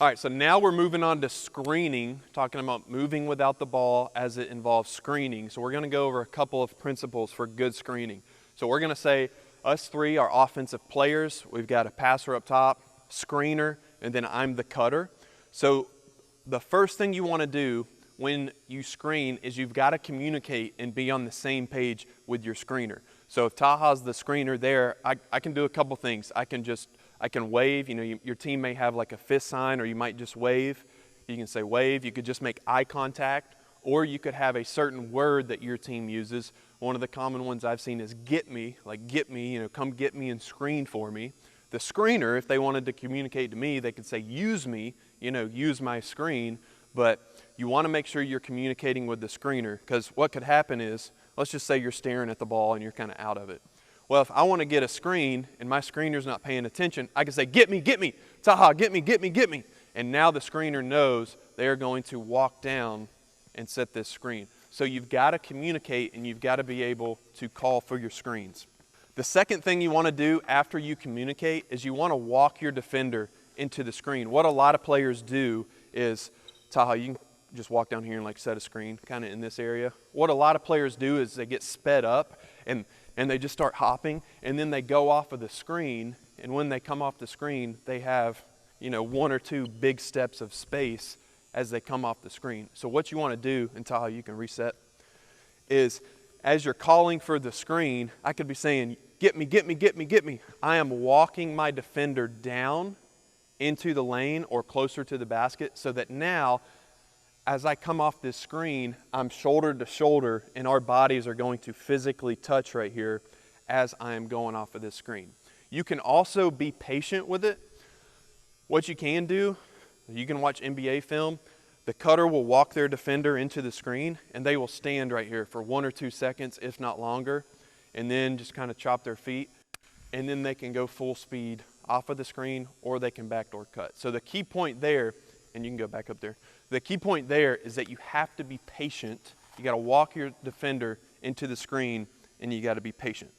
All right, so now we're moving on to screening, talking about moving without the ball as it involves screening. So we're gonna go over a couple of principles for good screening. So we're gonna say us three are offensive players. We've got a passer up top, screener, and then I'm the cutter. So the first thing you wanna do when you screen is you've gotta communicate and be on the same page with your screener. So if Taha's the screener there, I can do a couple things. I can wave, your team may have like a fist sign, or you might just wave. You can say wave, you could just make eye contact, or you could have a certain word that your team uses. One of the common ones I've seen is get me, like get me, come get me and screen for me. The screener, if they wanted to communicate to me, they could say use me, use my screen, but you wanna make sure you're communicating with the screener, because what could happen is, let's just say you're staring at the ball and you're kind of out of it. Well, if I want to get a screen and my screener's not paying attention, I can say, get me, Taha, get me. And now the screener knows they're going to walk down and set this screen. So you've got to communicate and you've got to be able to call for your screens. The second thing you want to do after you communicate is you want to walk your defender into the screen. What a lot of players do is, Taha, you can just walk down here and like set a screen kind of in this area. What a lot of players do is they get sped up and they just start hopping, and then they go off of the screen, and when they come off the screen, they have, one or two big steps of space as they come off the screen. So what you want to do, and Taha, you can reset, is as you're calling for the screen, I could be saying, get me. I am walking my defender down into the lane or closer to the basket so that now, as I come off this screen, I'm shoulder to shoulder and our bodies are going to physically touch right here as I am going off of this screen. You can also be patient with it. What you can do, you can watch NBA film. The cutter will walk their defender into the screen and they will stand right here for 1 or 2 seconds, if not longer, and then just kind of chop their feet, and then they can go full speed off of the screen or they can backdoor cut. So the key point there, and you can go back up there, the key point there is that you have to be patient. You got to walk your defender into the screen and you got to be patient.